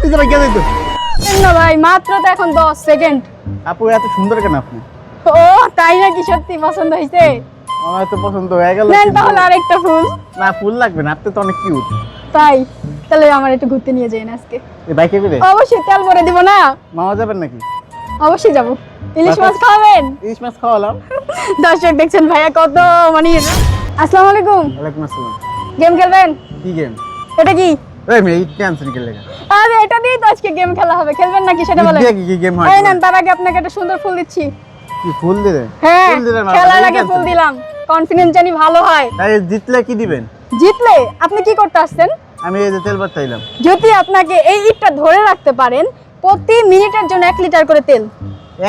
আপনি যাবেন কেন তো? না ভাই, মাত্র তো এখন 10 সেকেন্ড। আপু এত সুন্দর কেন আপনি? ও তাই নাকি? সত্যি পছন্দ হয়েছে? আমার তো পছন্দ হয়ে গেল। নেন তাহলে আরেকটা ফুল। না ফুল লাগবে না, আপনি তো অনেক কিউট। তাই? তাহলে আমার একটু ঘুরতে নিয়ে যাই আজকে। এই বাইকে করে অবশ্যই, তেল ভরে দিব না? মামা যাবেন নাকি? অবশ্যই যাব। ইলিশ মাছ খাবেন? ইলিশ মাছ খাওয়ালাম। দর্শক দেখছেন ভাইয়া কত মানে। আসসালামু আলাইকুম। ওয়ালাইকুম আসসালাম। গেম খেলবেন? কি গেম? এটা কি? এই মেয়ে ক্যান্সেল করে লেগা। আরে এটা দিয়ে তো আজকে গেম খেলা হবে। খেলবেন নাকি সেটা বলেন? কি গেম হয়? এই নেন, তার আগে আপনাকে একটা সুন্দর ফুল দিচ্ছি। কি ফুল দিলে? হ্যাঁ, ফুল দিলেন মানে খেলার আগে ফুল দিলাম। কনফিডেন্স জানি ভালো হয়। তাই জিতলে কি দিবেন? জিতলে আপনি কি করতে আসছেন? আমি এই যে তেল ভরতাইলাম। যদি আপনাকে এই ইটটা ধরে রাখতে পারেন, প্রতি মিনিটের জন্য 1 লিটার করে তেল।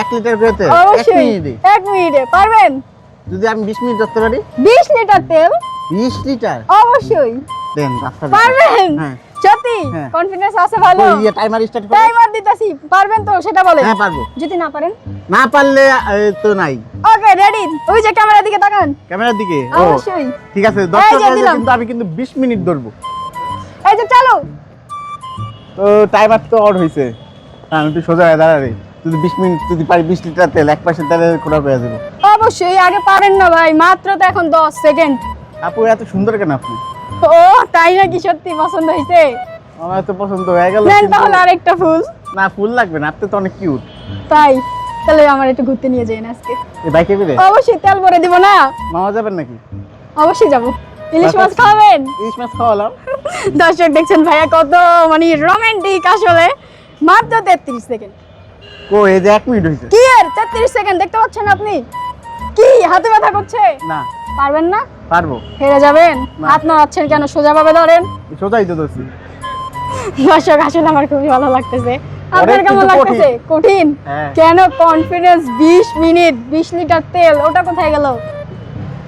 1 লিটার করে তেল? 1 অবশ্যই মিনিটে? 1 মিনিটে পারবেন? যদি আমি 20 মিনিট ধরতে পারি? 20 লিটার তেল? 20 লিটার? অবশ্যই দেন রাস্তা পারবেন। হ্যাঁ। সত্যি হ্যাঁ। কনফিডেন্স আছে ভালো? ওই ইয়ে টাইমার স্টার্ট করো। টাইমার দিতাছি, পারবেন তো সেটা বলেন। হ্যাঁ পারবো। যদি না পারেন? না পারলে তো নাই। Okay ready. ওই যে ক্যামেরার দিকে তাকান। ক্যামেরার দিকে? ও অবশ্যই। ঠিক আছে, এই দর্শক যে দিলাম। কিন্তু আমি কিন্তু 20 মিনিট ধরবো। এই যে চালু। তো টাইমার তো অন হইছে। আমি একটু সোজা হয়ে দাঁড়ারে। যদি 20 মিনিট যদি পারি 20 লিটার তেল এক পাশে তেলে কোটা পেয়ে যাবো। অবশ্যই, আগে পারেন না ভাই, মাত্র তো এখন 10 সেকেন্ড। আপু এত সুন্দর কেন আপনি? ও তাই নাকি? সত্যি পছন্দ হয়েছে? আমার তো পছন্দ হয়ে গেল। নেন তাহলে আরেকটা ফুল। না ফুল লাগবে না, আপনি তো অনেক কিউট। তাই? তাহলে আমার একটু ঘুরতে নিয়ে যাই আজকে। এই বাইকে করে অবশ্যই, তেল ভরে দিব না? মামা যাবেন নাকি? অবশ্যই যাব। ইলিশ মাছ খাবেন? ইলিশ মাছ খাওয়ালাম। দর্শক দেখছেন ভাইয়া কত মানে রোমান্টিক আসলে। মাত্র 33 সেকেন্ড। কো এই যে 1 মিনিট হইছে। কি এর 33 সেকেন্ড দেখতে পাচ্ছেন আপনি? কি হাতে ব্যথা করছে? না পারবেন না? পারবো। হেরে যাবেন? না। হাত নাড়াচ্ছেন কেন? সোজাভাবে ধরেন। সোজাই তো ধরছি। দর্শক আসলে আমার খুবই ভালো লাগতেছে। আপনার অনেক কেমন কিন্তু লাগতেছে? কঠিন? হ্যাঁ। কেন? কনফিডেন্স 20 মিনিট 20 লিটার তেল, ওটা কোথায় গেল?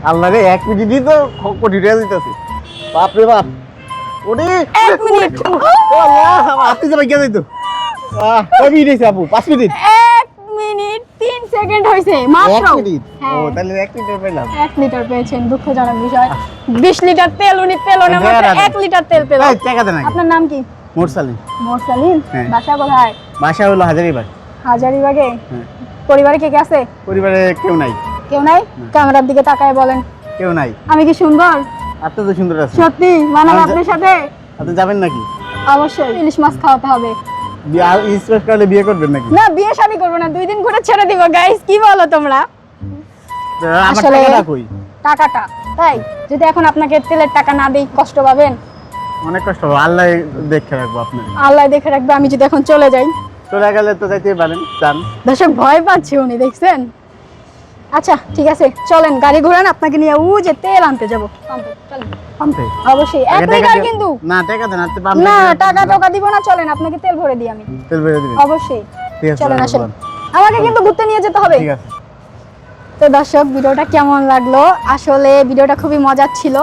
আল্লাহ রে 1 মিনিটই তো কোটি টাকা দিতেছে। বাপ রে বাপ। ওরে 1 মিনিট। আল্লাহ আপনি যাবেন কেন তো? কয় মিনিট হইছে আপু? 5 মিনিট? 1 মিনিট 3 সেকেন্ড হইছে মাত্র। 1 মিনিট? ও হ্যাঁ। তাহলে 1 মিনিট পেলাম। 1 লিটার পেয়েছেন, দুঃখজনক বিষয়। 20 লিটার তেল উনি পেল না, মাত্র 1 লিটার তেল পেল। এই টাকা দেন আগে। আপনার নাম কি? মোরসালি। মোরসালিন? হ্যাঁ। বাসা কোথায়? বাসা হলো হাজারিবাগ। হাজারীবাগে? হ্যাঁ। পরিবারে কে কে আছে? পরিবারে কেউ নাই। কেউ নাই? ক্যামেরার দিকে তাকায় বলেন, কেউ নাই। আমি কি সুন্দর? আপনি তো সুন্দর আছেন। সত্যি মানাবে আমি আপনার সাথে? আপনি যাবেন নাকি? অবশ্যই ইলিশ মাছ খাওয়াতে হবে। স্পেস করলে বিয়ে করবেন নাকি? না, বিয়ে শাদী করবো না, 2 দিন ঘুরে ছেড়ে দিব। গাইস কি বলো তোমরা? আমার আসলে- টাকাটা কই? টাকাটা তাই? যদি এখন আপনাকে তেলের টাকা না দেই কষ্ট পাবেন। অনেক কষ্ট হবে, আল্লাহ দেখে রাখবো আপনার। আল্লাহ দেখে রাখবে। আমি যদি এখন চলে যাই? চলে গেলে তো যাইতে পারেন, যান। দর্শক ভয় পাচ্ছে উনি, দেখছেন? আচ্ছা ঠিক আছে, চলেন গাড়ি ঘোরান, আপনাকে নিয়ে ও যে তেল আনতে যাবো। চলেন। আনতে? অবশ্যই 1 আগে টাকা লিটার দিও। কিন্তু। না টাকা দেন, আপনি পান না টাকা টাকা দিব না, চলেন আপনাকে তেল ভরে দিই আমি। তেল বেড়ে দিবেন। অবশ্যই ঠিক আছে, চলেন আসেন। বলেন। আমাকে কিন্তু ঘুরতে নিয়ে যেতে হবে। ঠিক আছে। তো দর্শক ভিডিওটা কেমন লাগলো? আসলে ভিডিওটা খুবই মজার ছিল।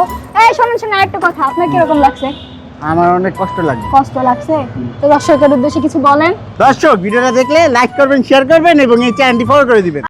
এই শোনেন শোনেন, আরেকটা কথা, আপনার কিরকম লাগছে? আমার অনেক কষ্ট লাগে। কষ্ট লাগছে? তো দর্শকের উদ্দেশ্যে কিছু বলেন। দর্শক ভিডিওটা দেখলে লাইক করবেন, শেয়ার করবেন এবং এই চ্যানেলটি ফলো করে দিবেন।